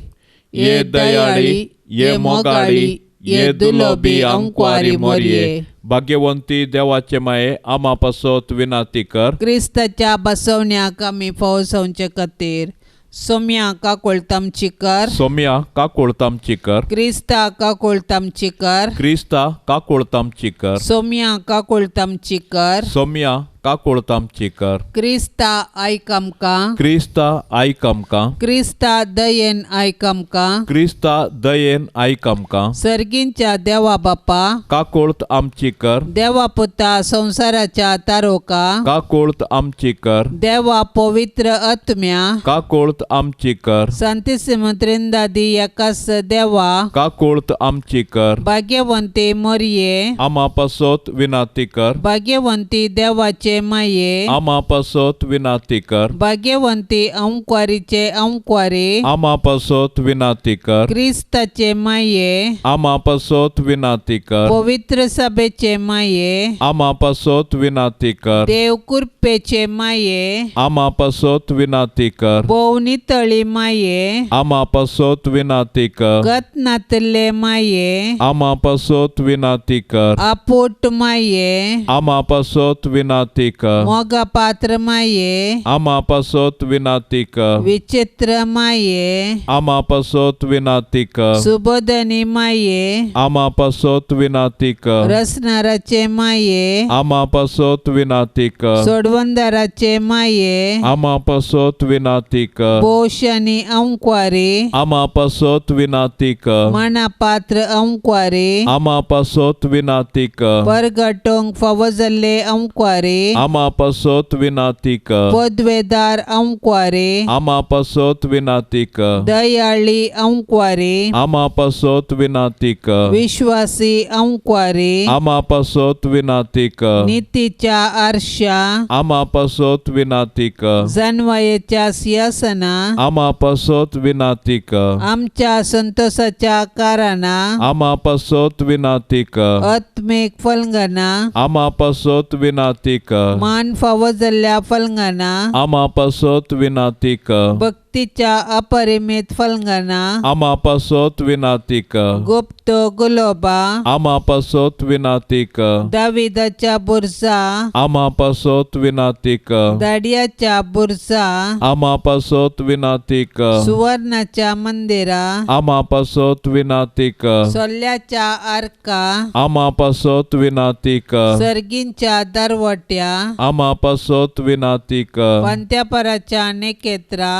ये दयाळी, ये मोगाळी, ये दुलोबी अंकवारी मोरये. भाग्यवंती देवाचे माये, आमा पासत विनाती कर. क्रिस्ताच्या बसवण्याक आमी फावो जावचे खातीर सोम्या काकोळतामचीकर, सोम्या काकोळतामचीकर, क्रिस्ता काकोळतामचीकर, क्रिस्ता काकोळतामचीकर, सोम्या काकोळतामचीकर, सोम्या काकोळतामचीकर, क्रिस्ता आयकामका, क्रिस्ता आयकामका, क्रिस्ता दयेन आयकामका, क्रिस्ता दयेन आयकामका, सर्गींच्या देवा बापा, काकोळत आमचीकर, देवा पुता संसाराच्या तारोका, काकोळत आमचीकर, देवा पवित्र आत्म्या, काकोळत आमचीकर, सांतिसिम त्रिंदादी एकास देवा, काकोळत आमचीकर, भाग्यवंती मोरये, आमापासोत विनातीकर, भाग्यवंती देवाचे माये, आमापासोत विनातीकर, भाग्यवंती अंक्वारीचे अंक्वारी, आमापासोत विनातीकर, क्रिस्ताचे माये, आमापासोत विनातीकर, पवित्र सभेचे माये, आमापासोत विनातीकर, देव कृपेचे माये, आमापासोत विनातीकर, बोवनी तळी माये, आमापासोत विनातीकर, गत नातले माये, आमापासोत विनातीकर, आपोट माये, आमापासोत विनातीकर, मोगा पात्र माये, आमापासोत विनातीकर, विचित्र माये, आमापासोत विनातीकर, सुबोधनी माये, आमापासोत विनातीकर, रसनाराचे माये, आमापासोत विनातीकर, सोडवंदाराचे माये, आमापासोत विनातीकर, बोशनी अंक्वारी, आमापासोत विनातीकर, मनापात्र अंक्वारी, आमापासोत विनातीकर, परगटोंग फवजल्ले अंक्वारी, आमापासोत विनातीकर, पदवेदार अंक्वारी, आमापासोत विनातीकर, दयाळी अंक्वारी, आमापासोत विनातीकर, विश्वासी अंक्वारी, आमापासोत विनातीकर, नीतीच्या आरशा, आमापासोत विनातीकर, जानवायेच्या सिंहासना, आमापासोत विनातीकर, आमच्या संतोषाच्या काराना, आमापासोत विनातीकर, आत्मिक फलंगना, आमापासोत विनातीकर, मान फावजल्ल्या फलंगना, आमापासोत विनातीकर, भक्तीच्या अपरिमित फलंगना, आमापासोत विनातीकर, गुप्त गुलोबा, आमापासोत विनातीकर, दाविदाच्या बुरजा, आमापासोत विनातीकर, दाडियाच्या बुरजा, आमापासोत विनातीकर, सुवर्णाच्या मंदिरा, आमापासोत विनातीकर, सोल्ल्याच्या आर्का, आमापासोत विनातीकर, सर्गींच्या दरवट्या, आमापासोत विनातीकर, पंत्यापराच्या नेकेत्रा,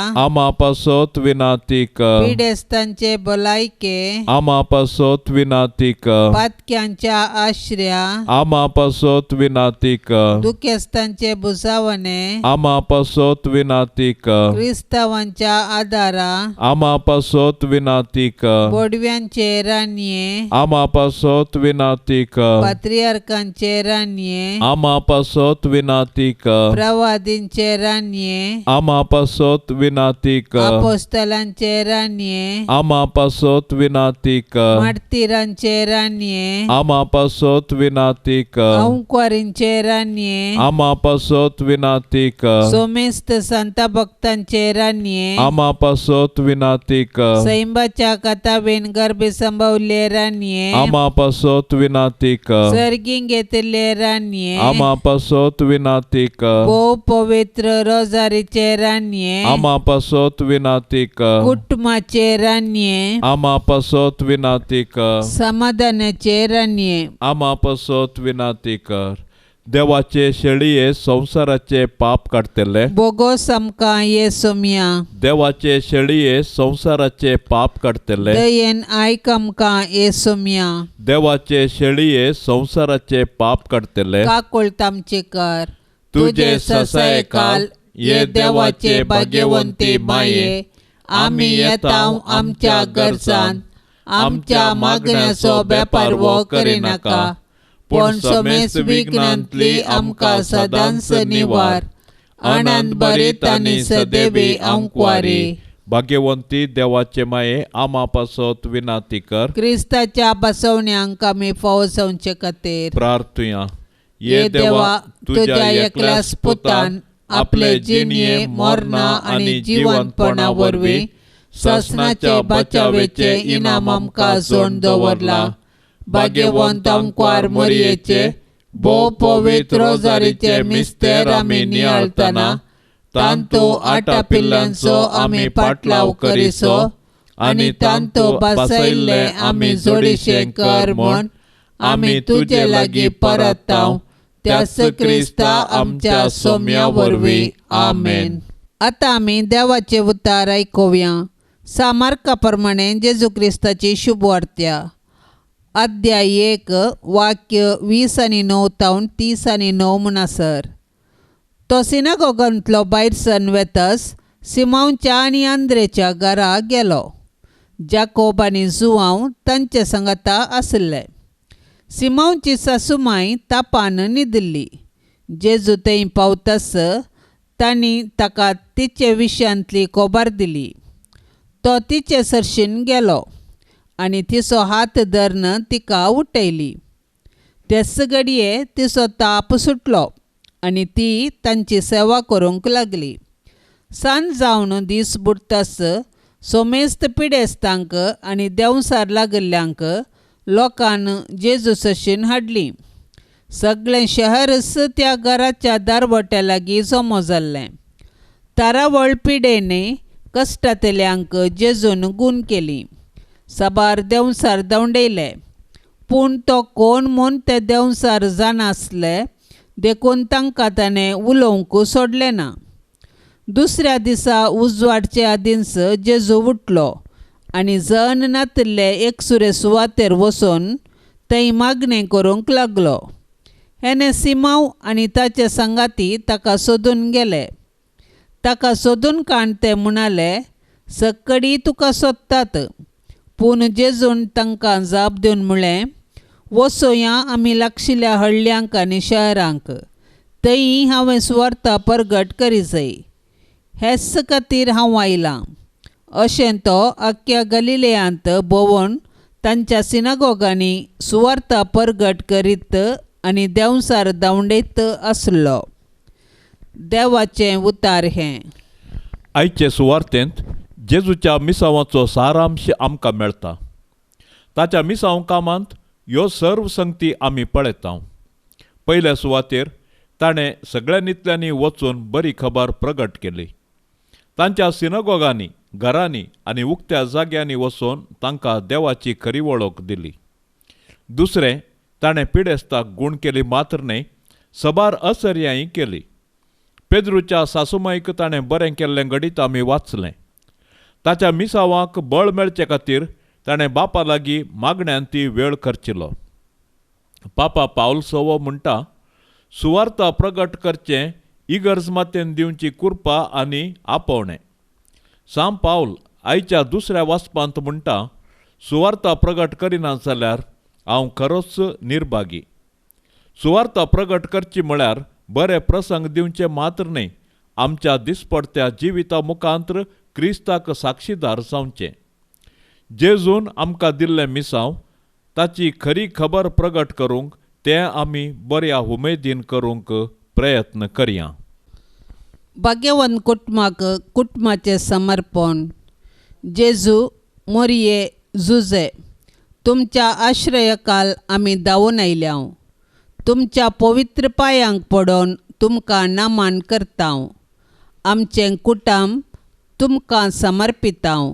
आमापासोत विनातीकर, पिडेस्तांचे बोलायके, आमापासोत विनातीकर, पातक्यांच्या आश्रया, आमापासोत विनातीकर, दुखेस्तांचे बुसावणे, आमापासोत विनातीकर, क्रिस्तावांच्या आदारा, आमापासोत विनातीकर, बोडव्यांचे रान्ये, आमापासोत विनातीकर, पात्रियार्कांचे रान्ये, आमापासोत विनातीकर, प्रवादींचे रान्ये, आमापासोत विनातीकर, अपोस्तलांचे रान्ये, आमापासोत विनातीकर, मार्तिरांचे रान्ये, आमापासोत विनातीकर, अंक्वारींचे रान्ये, आमापासोत विनातीकर, सोमेस्त संत भक्तांचे रान्ये, आमापासोत विनातीकर, सैंबाच्या कथाबेन गर्भे संभवले रान्ये, आमापासोत विनातीकर, सर्गीं घेतले रान्ये, आमापासोत विनातीकर, भोव पवित्र रोजारीचे रान्ये, आमापासोत विनातीकर, कुटुंबाचे रान्ये, आमापासोत विनातीकर, समाधानाचे रान्ये, आमापासोत विनातीकर. देवाचे शेळये संसाराचे पाप काढतले, बोगो समका ये सोम्या, देवाचे शेळये संसाराचे पाप काढतले, दयेन आयकमका ये सोम्या, देवाचे शेळये संसाराचे पाप काढतले, काकोळतामचेकर, तुझे ससाय काल ये देवाचे भाग्यवंती माये, आम्ही येताव आमच्या गरजान, आमच्या मागण्याचो बेपार वो करिनाका, पण समेस विघ्नांतली आमकां सदांच निवार, आनंद बरीत आनी सदैवी अंक्वारी. भाग्यवंती देवाचे माये, आमापासोत विनाती कर. क्रिस्ताच्या बसवण्यांक आमी फावोसवचे खातीर प्रार्थुया. ये देवा, तुझ्या एकल्याच पुतान आपले जिणये मोरणा आनी जिवंतपणा वरवीं ससनाचे बचावेचे इनाम आमकां सोडून दवरला. भाग्यवंत अंक्वार मरियेचे भोव पवित्र रोजारीचे मिस्तेर आमी नियाळतना तांतो आटा पिल्ल्यांचो आमी पाटलाव करिसो आनी तांतो बसयल्ले आमी जोडीशे कर म्हण आमी तुजे लागीं परताव त्याच क्रिस्ता आमच्या सोम्या वरवीं आमेन. आतां आमी देवाचे उतार आयकुया. सामार्का प्रमाणे जेजू क्रिस्ताची शुभ वार्त्या. अध्याय 1 वाक्य 20 आनी 9 तावन 30 आनी 9 म्हणसर. तो सिनागोगांतलो भायर सन वेतस सिमोनच्या आनी आंद्रेच्या घरा गेलो. जाकोब आनी जुआंव तांचे सांगाता आसले. सिमोनची सासूमाय तापान न्हिदली. जेजू थंय पावतस तांणी ताका तिचे विशयांतली खबर दिली. तो तिचे सरशीन गेलो आनी तिचो हात धरून तिका उठयली. तेच घडये तिचो ताप सुटलो आनी ती तांची सेवा करूंक लागली. सांज जावन दीस बुडतस सोमेस्त पिडेस्तांक आनी देंवसार लागिल्ल्यांक लोकान जेजू सरशीन हाडली. सगळें शहरच त्या घराच्या दारवट्या लागीं जमो जाल्लें. तारावळ पिडेने कश्टातल्यांक जेजून गूण केली. साबार देंवसार दवंडयले. पूण तो कोण म्हूण ते देंवसार जानासले देखून तांकां ताणें उलोवंक सोडलें ना. दुसऱ्या दिसा उजवाडचे आदींच जेजू उठलो आनी जण नातिल्ले एकसुरे सुवातेर वचून थंय मागणें करूंक लागलो. हेने सिमांव आनी ताचे सांगाती ताका सोदून गेले. ताका सोदून काण ते म्हणाले, सक्कडी तुका सोदतात. पूण जेजून तांकां जाप दिवन म्हळें, वचोया आमी लागशिल्ल्या हळ्ळ्यांक आनी शहरांक. थंय हांवें सुवार्ता परगट करीचय. हेच खातीर हांव आयलां. अशें तो आख्ख्या गलिलेयांत भोंवून तांच्या सिनागोगांनी सुवार्ता परगट करीत आनी देंवसार दवंडयत आसलो. देवाचें उतार हें. आयचे सुवार्तेंत जेजूच्या मिसावांचो सारांश आमकां मेळटा. ताच्या मिसांव कामांत ह्यो सर्व संगती आमी पळयता. पयल्या सुवातेर ताणें सगळ्यांनींतल्यांनी वचून बरी खबर प्रगट केली. तांच्या सिनागोगांनी घरांनी आनी उक्त्या जाग्यांनी वचून तांकां देवाची खरी वळख दिली. दुसरें, ताणें पिडेस्ताक गूण केली मात्र न्हय, सबार असर्याय केली. पेद्रूच्या सासूमाईक ताणें बरें केल्लें घडीत आमी वाचलें. ताच्या मिसावांक बळ मेळचे खातीर ताणें बापा लागीं मागण्यांत ती वेळ करचिलो. पापा पावल सवो म्हणटा, सुवार्ता प्रगट करचें इगर्ज मातेन दिवची कुरपा आनी आपोवणें. सांब पावल आयच्या दुसऱ्या वाचपांत म्हणटा, सुवार्ता प्रगट करिना जाल्यार हांव खरोच निर्भागी. सुवार्ता प्रगट करची म्हळ्यार बरे प्रसंग दिवचे मात्र न्हय, आमच्या दिसपडत्या जिविता मुखांत्र क्रिस्ताक साक्षीदार जावचें. जेजून आमकां दिल्लें मिसांव ताची खरी खबर प्रगट करूंक तें आमी बऱ्या उमेदीन करूंक प्रयत्न करया. भाग्यवान कुटुंबाक कुटुंबाचें समर्पण. जेजू, मोरये, जुजे, तुमच्या आश्रयकाल आमी धांवून आयल्या. तुमच्या पवित्र पांयांक पडोवन तुमकां नामान करतां. आमचें कुटुंब तुमकां समर्पितां.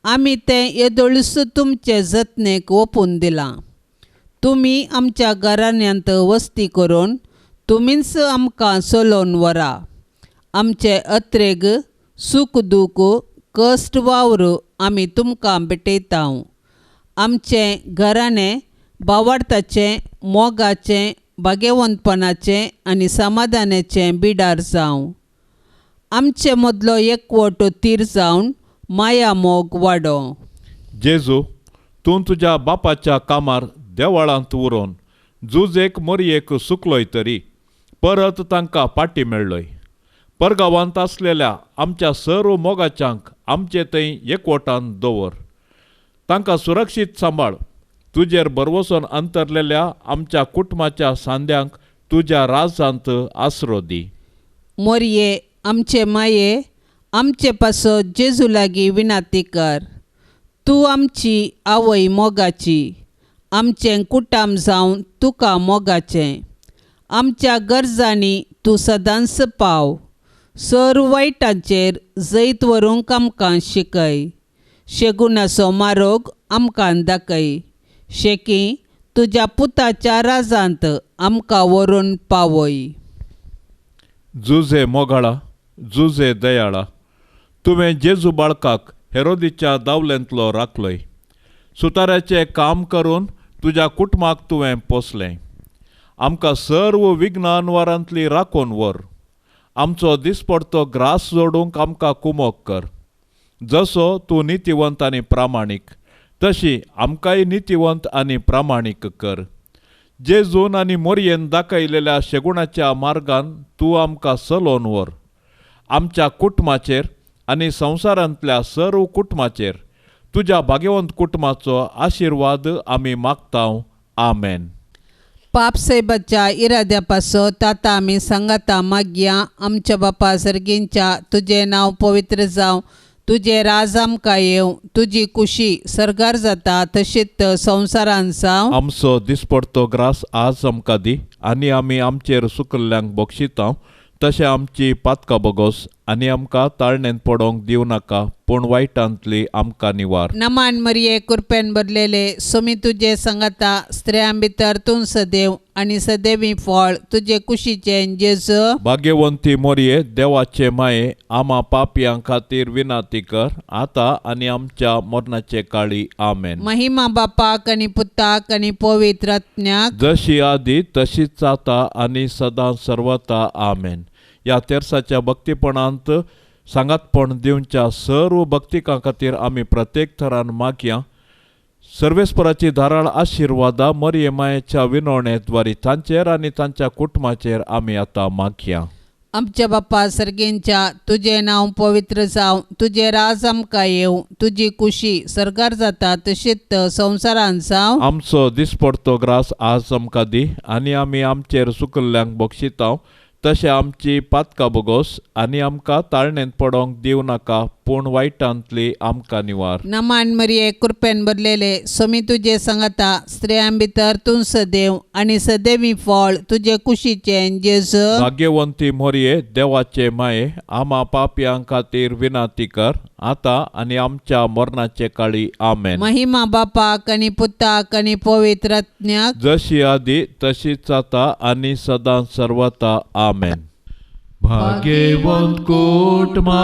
आमी तें येदोळूस तुमचे जतनेक ओपून दिलां. तुमी आमच्या घराण्यांत वस्ती करून तुमीच आमकां चलोवन व्हरा. आमचे अत्रेग सूख दूख कश्ट वावर आमी तुमकां भेटयतां. आमचें घराणें भावार्थाचें, मोगाचें, भाग्यवंतपणाचें आनी समाधानाचें बिडार जावं. आमचे मदलो एकवट तीर जावन माया मोग वाडो. जेजू, तूं तुज्या बापाच्या कामार देवळांत उरोवन जुजेक मोरयेक सुकलोय तरी परत तांकां पाटी मेळ्ळोय. परगांवांत आसलेल्या आमच्या सर्व मोगाच्यांक आमचे थंय एकवटान दवर. तांकां सुरक्षीत सांबाळ. तुजेर बरवसून अंतरलेल्या आमच्या कुटुंबाच्या सांद्यांक तुज्या राजांत आसरो दी. मोरये, आमचे माये, आमचे पासो जेजू लागीं विनाती कर. तूं आमची आवय मोगाची. आमचें कुटाम जावन तुका मोगाचें. आमच्या गरजांनी तूं सदांच पाव. सर्व वायटांचेर जैत व्हरूंक आमकां शिकय. शेगुनाचो मारोग आमकां दाखय. शेकी तुज्या पुताच्या राजांत आमकां व्हरून पावय. जुजे मोगाळा, जुजे दयाळा, तुवें जेजू बाळकाक हेरोदीच्या दावल्यांतलो राखलोय. सुताराचें काम करून तुज्या कुटुंबाक तुवें पोसलें. आमकां सर्व विघ्नान वारांतली राखून व्हर. आमचो दिसपडतो ग्रास जोडूंक आमकां कुमोग कर. जसो तूं नितिवंत आनी प्रामाणीक, तशी आमकांय नितिवंत आनी प्रामाणीक कर. जेजून आनी मोरयेन दाखयलेल्या शेगुणाच्या मार्गान तूं आमकां चलोवन व्हर. आमच्या कुटुंबाचेर आनी संवसारांतल्या सर्व कुटुंबाचेर तुज्या भाग्यवंत कुटुंबाचो आशिर्वाद आमी मागतांव. आमेन. पाप साहेबाच्या इराद्या पासत आतां आमी सांगाता मागया. आमच्या बापा सर्गींच्या तुजें नांव पवित्र जावं. तुजें राज आमकां येवं. तुजी कुशी सरगार जाता तशीच संवसारान जावं. आमचो दिसपडतो ग्रास आज आमकां दी. आनी आमी आमचेर सुकल्ल्यांक बक्षितांव. तशें आमची पातकां बोगोस आनी आमकां ताळणेंत पडोंक दिवं नाका, पूण वायटांतली आमकां निवार. नमान मरिये कृपेन भरलेले, सोमी तुजे सांगाता स्त्रियां भितर तूं सदैव आनी सदैवी फळ तुजे कुशीचें जेजू. भाग्यवंती मोरये, देवाचे माये, आमा पापयां खातीर विनाती कर, आतां आनी आमच्या मरणाचे काळी. आमेन. महिमा बापाक आनी पुताक आनी पवित्र आत्म्याक, जशी आदी तशीच आता आनी सदां सर्वता. आमेन. ह्या तेर्साच्या भक्तीपणांत सांगातपण दिवच्या सर्व भक्तिकां खातीर आमी प्रत्येक थरान मागया. सर्वेस्पराची धाराळ आशिर्वादा मरिये मायेच्या विनवणेद्वारी तांचेर आनी तांच्या कुटुंबाचेर आमी आतां मागया. आमच्या बापा सर्गेंच्या तुजें नांव पवित्र जावं. तुजें राज आमकां येवं. तुजी कुशी सरगार जाता तशीच संवसारान जावं. आमचो दिसपडतो ग्रास आज आमकां दी. आनी आमी आमचेर सुकल्ल्यांक बक्षितांव. तशें आमची पातकां बोगोस आनी आमकां ताळणेंत पडोंक दिवं नाका, पूण वायटांतली आमकां निवार. नमान मरिये कृपेन भरलेले, सोमी तुजे सांगाता स्त्रियां भितर तूं सदैव आनी सदैवी फळ तुजे कुशीचें जेजू. भाग्यवंती मोरये, देवाचे माये, आमा पापयां खातीर विनाती कर, आतां आनी आमच्या मरणाचे काळी. आमेन. महिमा बापाक आनी पुताक आनी पवित्र आत्म्याक, जशी आदी तशीच आता आनी सदां सर्वता. आमेन. भाग्यवंत कुटुंबा,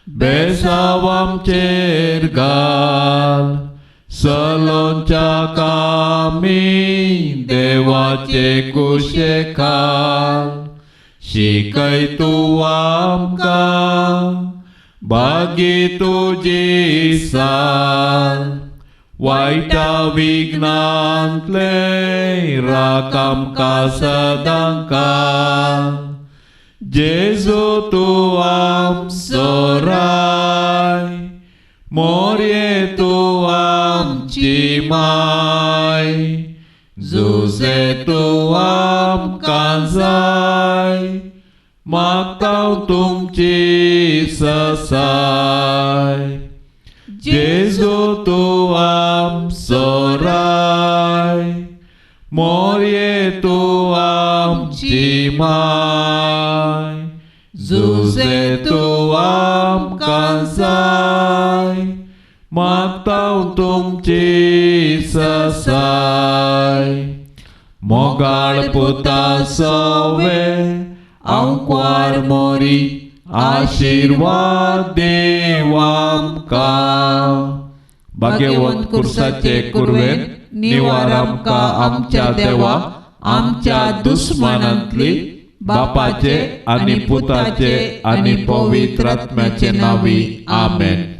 बेसाव आमचेर घाल. सलोंच्या कामी देवाचे कुशे खाल. शिकय तूं आमकां भागी तुजी साल. वायटा विघ्नांतले राख आमकां सदां काल. जेजू तूं आमचो राय, मोरये तूं आमची माय. जुजे तूं आमकां जाय, मागतांव तुमची ससाय. जेजू तूं आमचो राय, मोरये तूं आमची माय. जुजे तूं आमकां जाय, मागतांव तुमची ससाय. मोगाळ पुता सोवे आंकवार मोरी, आशिर्वाद देव आमकां. भाग्यवंत कुर्साचे कुरवेन निवार आमकां आमच्या देवा. आमच्या दुस्मनांतली बापाचे आनी पुताचे आनी पवित्र आत्म्याचे नांवी. आमेन.